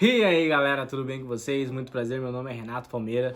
E aí galera, tudo bem com vocês? Muito prazer, meu nome é Renato Palmeira.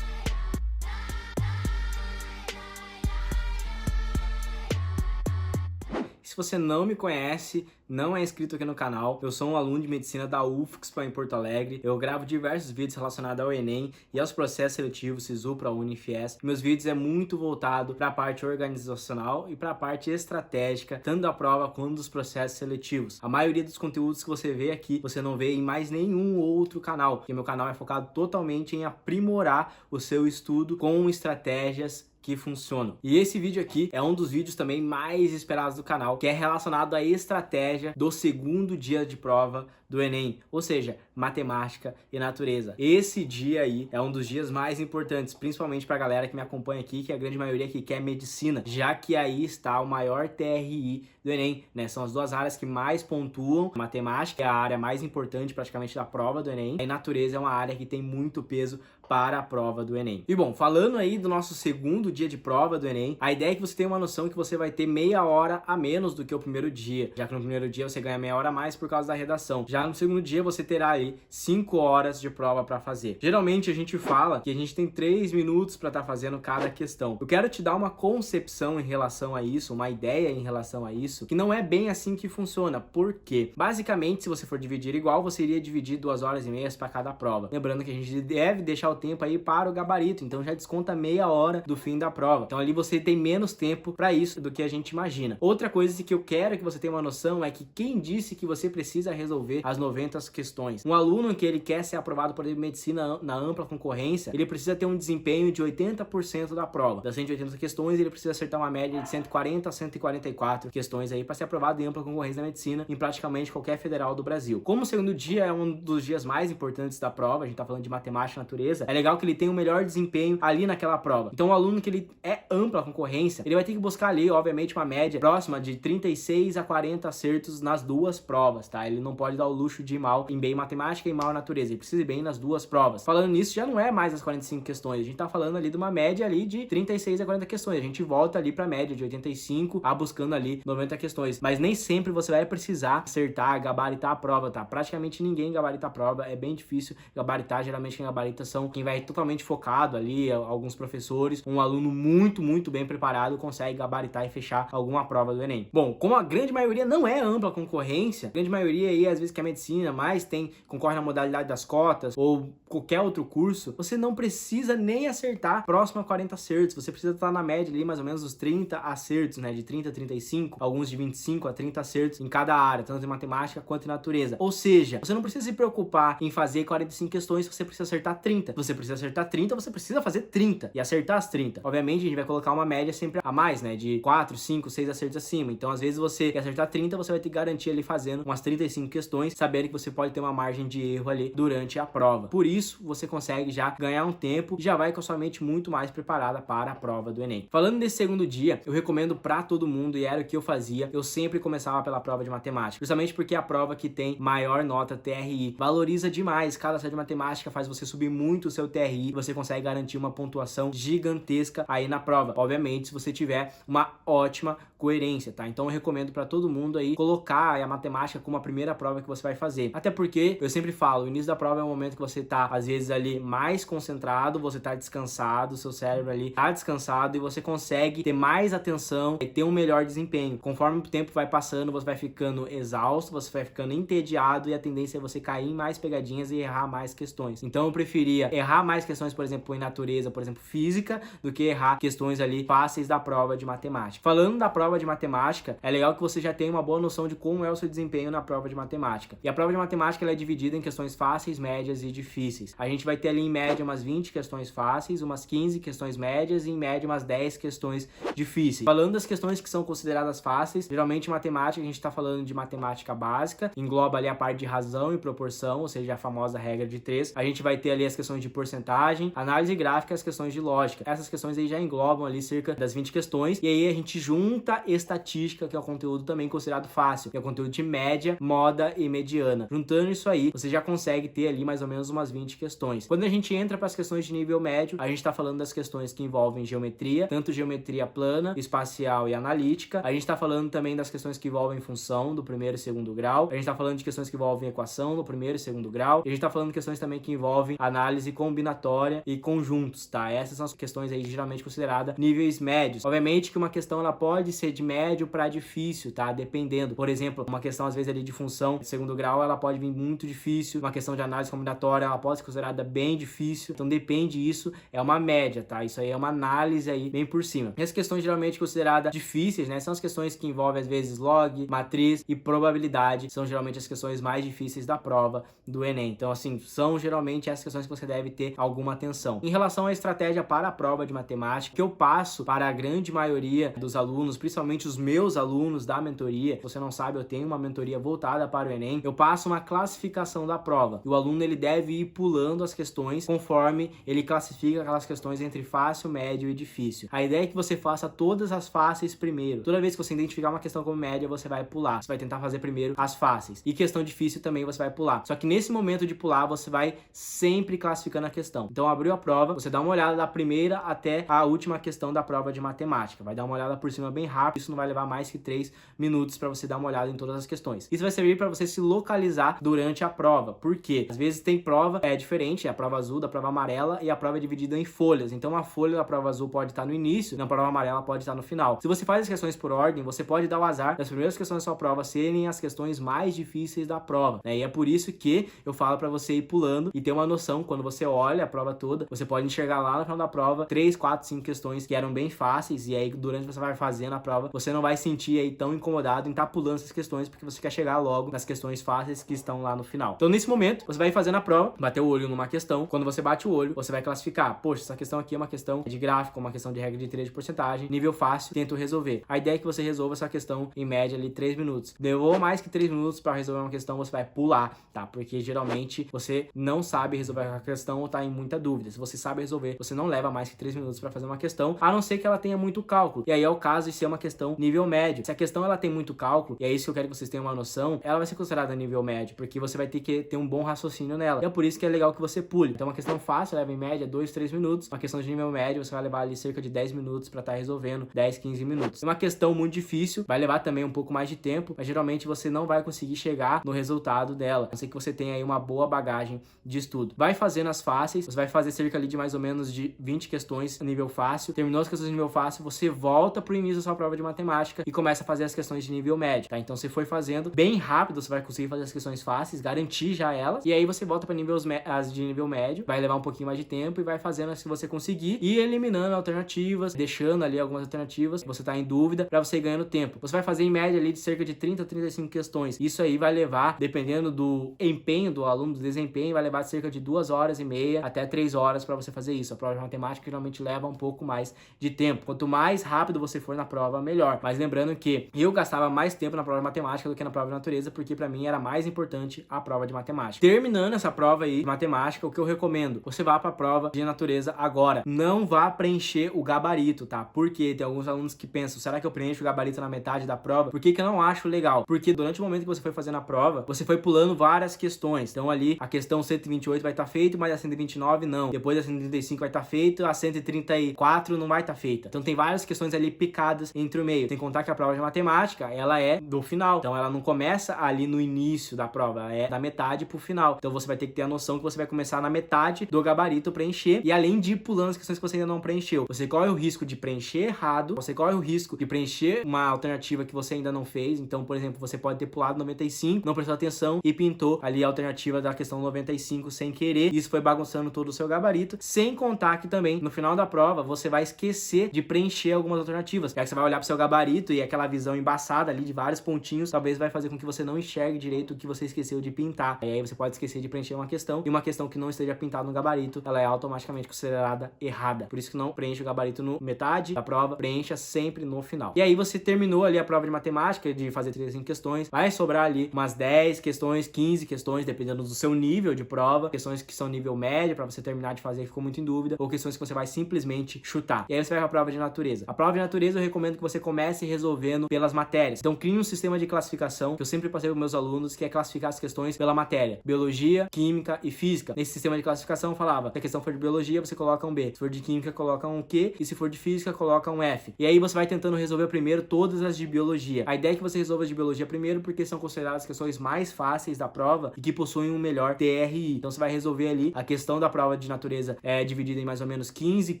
Se você não me conhece, não é inscrito aqui no canal, eu sou um aluno de medicina da UFSPA em Porto Alegre. Eu gravo diversos vídeos relacionados ao Enem e aos processos seletivos SISU, ProUni e Fies. Meus vídeos é muito voltado para a parte organizacional e para a parte estratégica, tanto da prova quanto dos processos seletivos. A maioria dos conteúdos que você vê aqui, você não vê em mais nenhum outro canal, porque meu canal é focado totalmente em aprimorar o seu estudo com estratégias que funcionam. E esse vídeo aqui é um dos vídeos também mais esperados do canal, que é relacionado à estratégia do segundo dia de prova do Enem, ou seja, matemática e natureza. Esse dia aí é um dos dias mais importantes, principalmente para a galera que me acompanha aqui, que é a grande maioria que quer medicina, já que aí está o maior TRI do Enem, né? São as duas áreas que mais pontuam. Matemática é a área mais importante praticamente da prova do Enem, e natureza é uma área que tem muito peso para a prova do Enem. E bom, falando aí do nosso segundo dia de prova do Enem, a ideia é que você tenha uma noção que você vai ter meia hora a menos do que o primeiro dia, já que no primeiro dia você ganha meia hora a mais por causa da redação. Já no segundo dia você terá aí 5 horas de prova para fazer. Geralmente a gente fala que a gente tem 3 minutos para estar fazendo cada questão. Eu quero te dar uma concepção em relação a isso, uma ideia em relação a isso, que não é bem assim que funciona. Por quê? Basicamente, se você for dividir igual, você iria dividir 2 horas e meia para cada prova. Lembrando que a gente deve deixar o tempo aí para o gabarito, então já desconta meia hora do fim da prova. Então ali você tem menos tempo para isso do que a gente imagina. Outra coisa que eu quero que você tenha uma noção é que quem disse que você precisa resolver as 90 questões? Um aluno que ele quer ser aprovado por medicina na ampla concorrência, ele precisa ter um desempenho de 80% da prova. Das 180 questões, ele precisa acertar uma média de 140 a 144 questões aí para ser aprovado em ampla concorrência da medicina em praticamente qualquer federal do Brasil. Como o segundo dia é um dos dias mais importantes da prova, a gente tá falando de matemática e natureza, é legal que ele tenha um melhor desempenho ali naquela prova. Então o aluno que ele é ampla concorrência, ele vai ter que buscar ali, obviamente, uma média próxima de 36 a 40 acertos nas duas provas, tá? Ele não pode dar o luxo de ir mal em bem matemática e mal natureza, ele precisa ir bem nas duas provas. Falando nisso, já não é mais as 45 questões, a gente tá falando ali de uma média ali de 36 a 40 questões, a gente volta ali pra média de 85 a buscando ali 90 questões, mas nem sempre você vai precisar acertar, gabaritar a prova, tá? Praticamente ninguém gabarita a prova, é bem difícil gabaritar, geralmente quem gabarita são quem vai totalmente focado ali, alguns professores, um aluno muito bem preparado consegue gabaritar e fechar alguma prova do Enem. Bom, como a grande maioria não é ampla concorrência, a grande maioria aí às vezes que é medicina, mas concorre na modalidade das cotas ou qualquer outro curso, você não precisa nem acertar próximo a 40 acertos, você precisa estar na média ali mais ou menos dos 30 acertos, né, de 30 a 35, alguns de 25 a 30 acertos em cada área, tanto em matemática quanto em natureza. Ou seja, você não precisa se preocupar em fazer 45 questões, você precisa acertar 30. Você precisa acertar 30, você precisa fazer 30 e acertar as 30. Obviamente, a gente vai colocar uma média sempre a mais, né, de 4, 5, 6 acertos acima. Então, às vezes você quer acertar 30, você vai ter que garantir ali fazendo umas 35 questões, sabendo que você pode ter uma margem de erro ali durante a prova. Por isso, você consegue já ganhar um tempo e já vai com a sua mente muito mais preparada para a prova do Enem. Falando desse segundo dia, eu recomendo para todo mundo, e era o que eu fazia, eu sempre começava pela prova de matemática, justamente porque é a prova que tem maior nota TRI. Valoriza demais, cada acerto de matemática faz você subir muito o seu TRI, você consegue garantir uma pontuação gigantesca aí na prova. Obviamente, se você tiver uma ótima coerência, tá? Então eu recomendo para todo mundo aí colocar a matemática como a primeira prova que você vai fazer. Até porque, eu sempre falo, o início da prova é o momento que você tá, às vezes, ali mais concentrado, você tá descansado, seu cérebro ali tá descansado e você consegue ter mais atenção e ter um melhor desempenho. Conforme o tempo vai passando, você vai ficando exausto, você vai ficando entediado e a tendência é você cair em mais pegadinhas e errar mais questões. Então eu preferia errar mais questões, por exemplo, em natureza, por exemplo, física, do que errar questões ali fáceis da prova de matemática. Falando da prova de matemática, é legal que você já tenha uma boa noção de como é o seu desempenho na prova de matemática. E a prova de matemática ela é dividida em questões fáceis, médias e difíceis. A gente vai ter ali em média umas 20 questões fáceis, umas 15 questões médias e em média umas 10 questões difíceis. Falando das questões que são consideradas fáceis, geralmente matemática a gente está falando de matemática básica, engloba ali a parte de razão e proporção, ou seja, a famosa regra de 3. A gente vai ter ali as questões de de porcentagem, análise gráfica e as questões de lógica. Essas questões aí já englobam ali cerca das 20 questões, e aí a gente junta estatística, que é o conteúdo também considerado fácil, que é o conteúdo de média, moda e mediana. Juntando isso aí, você já consegue ter ali mais ou menos umas 20 questões. Quando a gente entra para as questões de nível médio, a gente está falando das questões que envolvem geometria, tanto geometria plana, espacial e analítica. A gente está falando também das questões que envolvem função do primeiro e segundo grau. A gente está falando de questões que envolvem equação no primeiro e segundo grau. E a gente está falando de questões também que envolvem análise combinatória e conjuntos, tá? Essas são as questões aí geralmente consideradas níveis médios. Obviamente que uma questão ela pode ser de médio para difícil, tá? Dependendo. Por exemplo, uma questão às vezes ali de função de segundo grau, ela pode vir muito difícil. Uma questão de análise combinatória, ela pode ser considerada bem difícil. Então depende, isso é uma média, tá? Isso aí é uma análise aí bem por cima. Essas questões geralmente consideradas difíceis, né? São as questões que envolvem às vezes log, matriz e probabilidade. São geralmente as questões mais difíceis da prova do Enem. Então assim, são geralmente as questões que você deve ter alguma atenção. Em relação à estratégia para a prova de matemática, que eu passo para a grande maioria dos alunos, principalmente os meus alunos da mentoria. Se você não sabe, eu tenho uma mentoria voltada para o Enem. Eu passo uma classificação da prova. E o aluno ele deve ir pulando as questões conforme ele classifica aquelas questões entre fácil, médio e difícil. A ideia é que você faça todas as fáceis primeiro. Toda vez que você identificar uma questão como média, você vai pular. Você vai tentar fazer primeiro as fáceis. E questão difícil também você vai pular. Só que nesse momento de pular, você vai sempre classificando a questão. Então abriu a prova, você dá uma olhada da primeira até a última questão da prova de matemática. Vai dar uma olhada por cima bem rápido. Isso não vai levar mais que 3 minutos para você dar uma olhada em todas as questões. Isso vai servir para você se localizar durante a prova. Por quê? Às vezes tem prova diferente, a prova azul da prova amarela, e a prova é dividida em folhas. Então a folha da prova azul pode estar no início, na prova amarela pode estar no final. Se você faz as questões por ordem, você pode dar o azar das primeiras questões da sua prova serem as questões mais difíceis da prova, né? E é por isso que eu falo para você ir pulando e ter uma noção. Quando você olha a prova toda, você pode enxergar lá no final da prova 3, 4, 5 questões que eram bem fáceis, e aí durante você vai fazendo a prova, você não vai sentir aí tão incomodado em estar pulando essas questões, porque você quer chegar logo nas questões fáceis que estão lá no final. Então nesse momento, você vai fazendo a prova, bater o olho numa questão. Quando você bate o olho, você vai classificar: poxa, essa questão aqui é uma questão de gráfico, uma questão de regra de 3 de porcentagem, nível fácil, tento resolver. A ideia é que você resolva essa questão em média ali 3 minutos. Levou mais que 3 minutos para resolver uma questão, você vai pular, tá? Porque geralmente você não sabe resolver a questão ou tá em muita dúvida. Se você sabe resolver, você não leva mais que 3 minutos para fazer uma questão, a não ser que ela tenha muito cálculo. E aí é o caso de ser uma questão nível médio. Se a questão ela tem muito cálculo, e é isso que eu quero que vocês tenham uma noção, ela vai ser considerada nível médio, porque você vai ter que ter um bom raciocínio nela. E é por isso que é legal que você pule. Então uma questão fácil leva em média 2, 3 minutos. Uma questão de nível médio você vai levar ali cerca de 10 minutos para estar resolvendo, 10, 15 minutos. Uma questão muito difícil vai levar também um pouco mais de tempo, mas geralmente você não vai conseguir chegar no resultado dela, a não ser que você tenha aí uma boa bagagem de estudo. Vai fazendo as fáceis, você vai fazer cerca ali de mais ou menos de 20 questões nível fácil. Terminou as questões de nível fácil, você volta pro início da sua prova de matemática e começa a fazer as questões de nível médio, tá? Então você foi fazendo bem rápido, você vai conseguir fazer as questões fáceis, garantir já elas, e aí você volta para as de nível médio, vai levar um pouquinho mais de tempo e vai fazendo as que você conseguir e eliminando alternativas, deixando ali algumas alternativas, você tá em dúvida, para você ir ganhando tempo. Você vai fazer em média ali de cerca de 30 a 35 questões. Isso aí vai levar, dependendo do empenho do aluno, do desempenho, vai levar cerca de 2 horas e meia até 3 horas para você fazer isso. A prova de matemática geralmente leva um pouco mais de tempo. Quanto mais rápido você for na prova, melhor. Mas lembrando que eu gastava mais tempo na prova de matemática do que na prova de natureza, porque para mim era mais importante a prova de matemática. Terminando essa prova aí de matemática, o que eu recomendo? Você vá para a prova de natureza agora. Não vá preencher o gabarito, tá? Porque tem alguns alunos que pensam: será que eu preencho o gabarito na metade da prova? Por que que eu não acho legal? Porque durante o momento que você foi fazendo a prova, você foi pulando várias questões. Então ali a questão 128 vai estar feita, mas a 129 não. Depois a 135 vai estar feita, a 134 não vai estar feita. Então tem várias questões ali picadas entre o meio. Tem que contar que a prova de matemática, ela é do final. Então ela não começa ali no início da prova, ela é da metade pro final. Então você vai ter que ter a noção que você vai começar na metade do gabarito preencher, e além de ir pulando as questões que você ainda não preencheu, você corre o risco de preencher errado, você corre o risco de preencher uma alternativa que você ainda não fez. Então, por exemplo, você pode ter pulado 95, não prestou atenção e pintou ali a alternativa da questão 95 sem querer. Isso foi bagunçando todo o seu gabarito, sem contar que também no final da prova você vai esquecer de preencher algumas alternativas. E aí você vai olhar pro seu gabarito e aquela visão embaçada ali de vários pontinhos talvez vai fazer com que você não enxergue direito o que você esqueceu de pintar. E aí você pode esquecer de preencher uma questão, e uma questão que não esteja pintada no gabarito, ela é automaticamente considerada errada. Por isso que não preenche o gabarito no metade da prova, preencha sempre no final. E aí você terminou ali a prova de matemática, de fazer 35 questões, vai sobrar ali umas 10 questões, 15 questões, dependendo do seu nível de prova, questões que são nível média para você terminar de fazer e ficou muito em dúvida, ou questões que você vai simplesmente chutar. E aí você vai para a prova de natureza. A prova de natureza eu recomendo que você comece resolvendo pelas matérias. Então crie um sistema de classificação que eu sempre passei para meus alunos, que é classificar as questões pela matéria: biologia, química e física. Nesse sistema de classificação eu falava, se a questão for de biologia, você coloca um B, se for de química, coloca um Q, e se for de física, coloca um F. E aí você vai tentando resolver primeiro todas as de biologia. A ideia é que você resolva as de biologia primeiro, porque são consideradas as questões mais fáceis da prova e que possuem um melhor TRI. Então você vai resolver ali a questão da prova de natureza, dividida em mais ou menos 15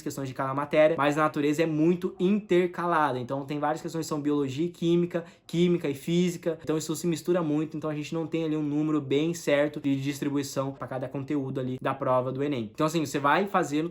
questões de cada matéria, mas a natureza é muito intercalada. Então tem várias questões que são biologia e química e física. Então isso se mistura muito, então a gente não tem ali um número bem certo de distribuição para cada conteúdo ali da prova do Enem. Então assim, você vai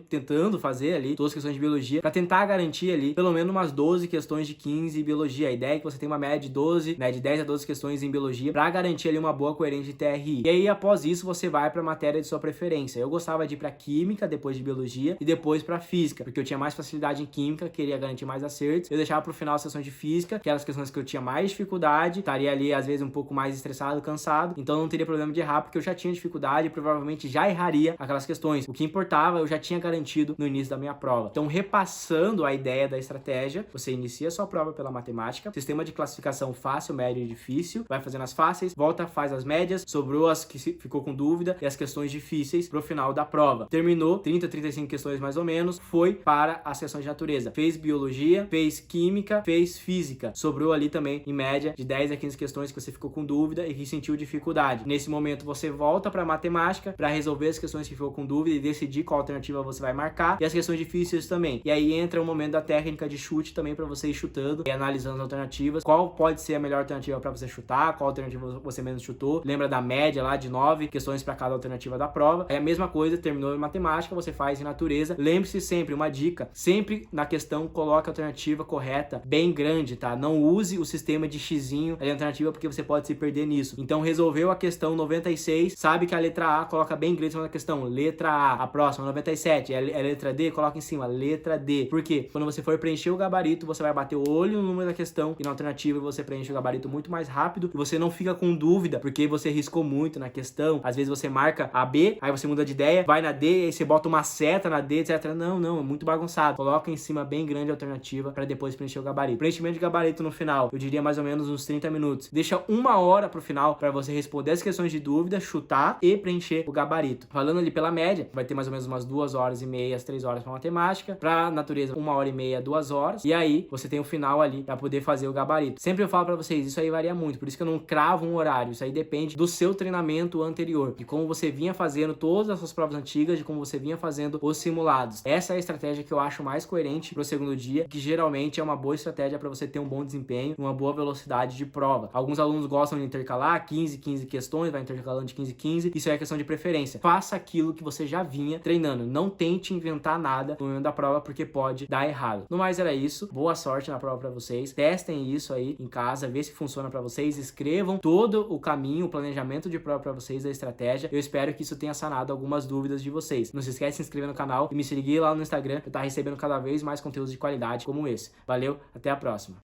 tentando fazer ali todas as questões de biologia para tentar garantir ali pelo menos umas 12 questões de 15 em biologia. A ideia é que você tenha uma média de 12, né, de 10 a 12 questões em biologia para garantir ali uma boa coerência de TRI. E aí após isso você vai para a matéria de sua preferência. Eu gostava de ir para química, depois de biologia e depois para física, porque eu tinha mais facilidade em química, queria garantir mais acertos. Eu deixava para o final as questões de física, que eram as questões que eu tinha mais dificuldade, estaria ali às vezes um pouco mais estressado, cansado, então não teria problema de errar, porque eu já tinha dificuldade e provavelmente já erraria aquelas questões. O que importava, eu já tinha garantido no início da minha prova. Então, repassando a ideia da estratégia, você inicia a sua prova pela matemática, sistema de classificação fácil, médio e difícil, vai fazendo as fáceis, volta, faz as médias, sobrou as que ficou com dúvida e as questões difíceis pro final da prova. Terminou, 30, 35 questões mais ou menos, foi para as sessões de natureza. Fez biologia, fez química, fez física. Sobrou ali também, em média, de 10 a 15 questões que você ficou com dúvida e que sentiu dificuldade. Nesse momento, você volta para matemática para resolver as questões que ficou com dúvida e decidir qual alternativa você vai marcar, e as questões difíceis também. E aí entra o momento da técnica de chute também, para você ir chutando e analisando as alternativas. Qual pode ser a melhor alternativa para você chutar, qual alternativa você menos chutou. Lembra da média lá de 9 questões para cada alternativa da prova. É a mesma coisa, terminou em matemática, você faz em natureza. Lembre-se sempre, uma dica, sempre na questão coloque a alternativa correta bem grande, tá? Não use o sistema de xizinho ali na alternativa, porque você pode se perder nisso. Então resolveu a questão 96, sabe que a letra A, coloca bem grande na questão, letra A. A próxima, 97, é letra D, coloca em cima, letra D. Por quê? Quando você for preencher o gabarito, você vai bater o olho no número da questão e na alternativa você preenche o gabarito muito mais rápido e você não fica com dúvida, porque você riscou muito na questão. Às vezes você marca a B, aí você muda de ideia, vai na D, aí você bota uma seta na D, etc. Não, é muito bagunçado. Coloca em cima bem grande a alternativa para depois preencher o gabarito. Preenchimento de gabarito no final, eu diria mais ou menos uns 30 minutos. Deixa 1 hora pro final para você responder as questões de dúvida, chutar e preencher o gabarito. Falando ali pela média, vai ter mais ou menos umas 2h30, 3 horas para matemática, para natureza 1h30, 2 horas, e aí você tem o final ali para poder fazer o gabarito. Sempre eu falo para vocês, isso aí varia muito, por isso que eu não cravo um horário, isso aí depende do seu treinamento anterior, de como você vinha fazendo todas as suas provas antigas, de como você vinha fazendo os simulados. Essa é a estratégia que eu acho mais coerente pro segundo dia, que geralmente é uma boa estratégia para você ter um bom desempenho, uma boa velocidade de prova. Alguns alunos gostam de intercalar 15 questões, vai intercalando de 15, isso é questão de preferência. Faça aquilo que você já vinha treinando, não tente inventar nada no momento da prova, porque pode dar errado. No mais era isso, boa sorte na prova para vocês, testem isso aí em casa, vê se funciona para vocês, escrevam todo o caminho, o planejamento de prova para vocês, da estratégia. Eu espero que isso tenha sanado algumas dúvidas de vocês. Não se esquece de se inscrever no canal e me seguir lá no Instagram, eu estar recebendo cada vez mais conteúdos de qualidade como esse. Valeu, até a próxima.